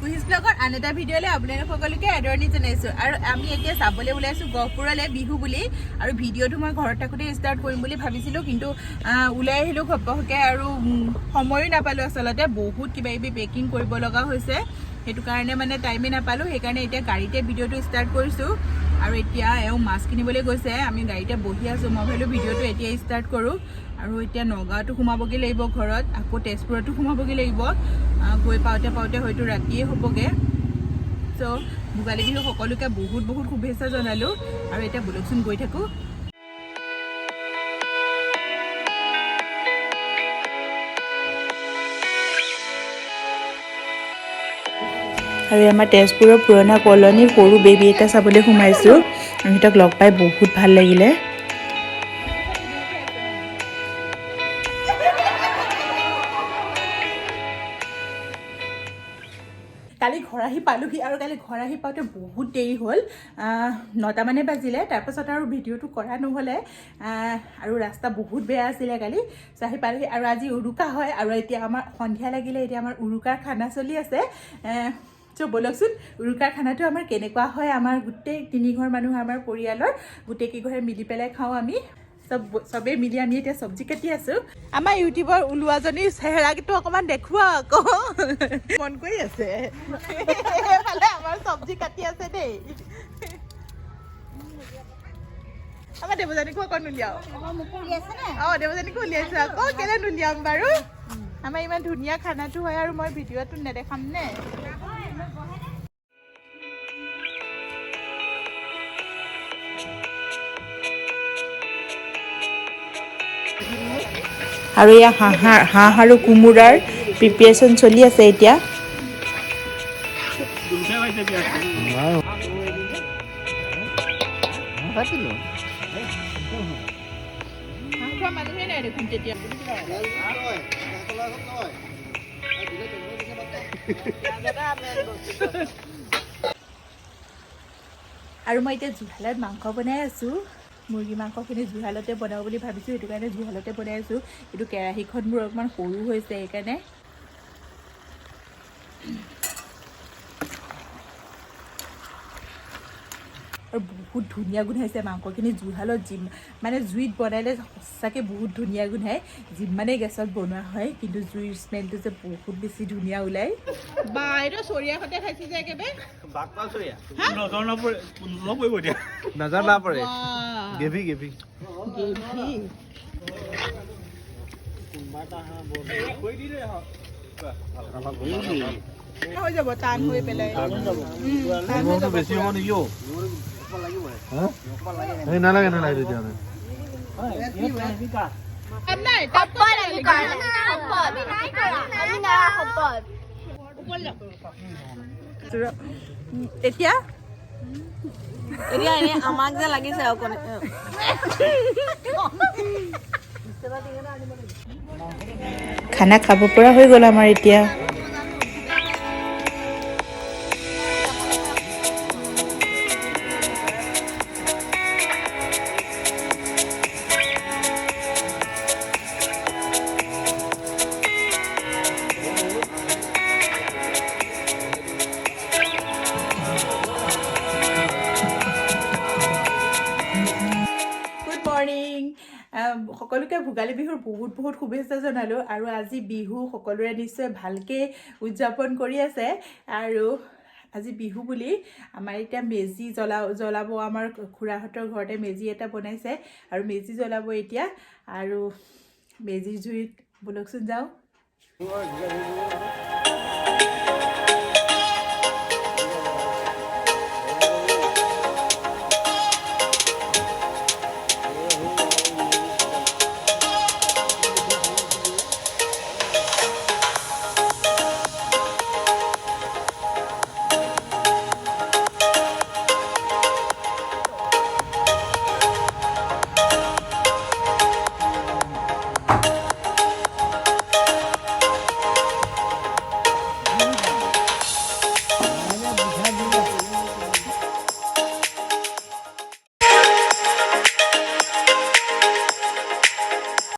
কুহিজ ব্লগৰ আন এটা ভিডিঅ'লৈ আপোনালোক সকলোকে আদৰণি জনাইছোঁ আৰু আমি এতিয়া যাবলৈ ওলাইছোঁ গহপুৰলৈ বিহু বুলি আৰু ভিডিঅ'টো মই ঘৰত থাকোঁতে ষ্টাৰ্ট কৰিম বুলি ভাবিছিলোঁ কিন্তু ওলাই আহিলোঁ ঘপককৈ আৰু সময়ো নাপালোঁ আচলতে বহুত কিবা কিবি পেকিং কৰিব লগা হৈছে সেইটো কাৰণে মানে টাইমে নাপালোঁ সেইকাৰণে এতিয়া গাড়ীতে ভিডিঅ'টো ষ্টাৰ্ট কৰিছোঁ আৰু এতিয়া এওঁ মাছ কিনিবলৈ গৈছে আমি গাড়ীতে বহি আছোঁ মই ভাবিলোঁ ভিডিঅ'টো এতিয়া ষ্টাৰ্ট কৰোঁ আৰু এতিয়া নগাঁৱতো সোমাবগৈ লাগিব ঘৰত আকৌ তেজপুৰতো সোমাবগৈ লাগিব গৈ পাওঁতে পাওঁতে হয়তো ৰাতিয়ে হ'বগৈ চ' ভোগালী বিহু সকলোকে বহুত বহুত শুভেচ্ছা জনালোঁ আৰু এতিয়া বলকচোন গৈ থাকোঁ আৰু আমাৰ তেজপুৰৰ পুৰণা কলনীৰ সৰু বেবী এটা চাবলৈ সোমাইছোঁ সিহঁতক লগ পাই বহুত ভাল লাগিলে কালি ঘৰ আহি পালোহি আৰু কালি ঘৰ আহি পাওঁতে বহুত দেৰি হ'ল 9টা মানে বাজিলে তাৰপাছত আৰু ভিডিঅ'টো কৰা নহ'লে আৰু ৰাস্তা বহুত বেয়া আছিলে কালি চ' আহি পালোহি আৰু আজি উৰুকা হয় আৰু এতিয়া আমাৰ সন্ধিয়া লাগিলে এতিয়া আমাৰ উৰুকাৰ খানা চলি আছে চ' বলকচোন উৰুকাৰ খানাটো আমাৰ কেনেকুৱা হয় আমাৰ গোটেই 3 ঘৰ মানুহ আমাৰ পৰিয়ালৰ গোটেইকেইঘৰে মিলি পেলাই খাওঁ আমি চবেই মিলি আমি এতিয়া চব্জি কাটি আছোঁ আমাৰ ইউটিউবৰ ওলোৱাজনীৰ চেহেৰাটো অকণমান দেখুওৱা আকৌ মন কৰি আছে আমাৰ চব্জি কাটি আছে দেই আমাৰ দেৱজানীকো অকণ উলিয়াও দেৱজানীকো উলিয়াইছোঁ আকৌ কেলে নুলিয়াম বাৰু আমাৰ ইমান ধুনীয়া খানাটো হয় আৰু মই ভিডিঅ'টো নেদেখাম নে আৰু এয়া হাঁহ আৰু কোমোৰাৰ প্ৰিপেৰেশ্যন চলি আছে এতিয়া আৰু মই এতিয়া জুহালত মাংস বনাই আছোঁ মুৰ্গী মাংসখিনি জুহালতে বনাওঁ বুলি ভাবিছোঁ সেইটো কাৰণে জুহালতে বনাই আছোঁ কিন্তু কেৰাহীখন মোৰ অকণমান সৰু হৈছে সেইকাৰণে আৰু বহুত ধুনীয়া গোন্ধাইছে মাংসখিনি জুহালত মানে জুইত বনালে সঁচাকৈ বহুত ধুনীয়া গোন্ধায় যিমানেই গেছত বনোৱা হয় কিন্তু জুইৰ স্মেলটো যে বহুত বেছি ধুনীয়া ওলায় বা এইটো চৰিয়াহঁতে খাইছে যে একেবাৰে নজৰ নপৰে গেভি হৈ যাব টান হৈ পেলাই বেছি হ'ব নেকি নালাগে তেতিয়াহ'লে এতিয়া আমাক যে লাগিছে খানা খাব পৰা হৈ গ'ল আমাৰ এতিয়া সকলোকে ভোগালী বিহুৰ বহুত বহুত শুভেচ্ছা জনালোঁ আৰু আজি বিহু সকলোৰে নিশ্চয় ভালকৈ উদযাপন কৰি আছে আৰু আজি বিহু বুলি আমাৰ এতিয়া মেজি জ্বলাব আমাৰ খুৰাহঁতৰ ঘৰতে মেজি এটা বনাইছে আৰু মেজি জ্বলাব এতিয়া আৰু মেজিৰ জুইত বলকচোন যাওঁ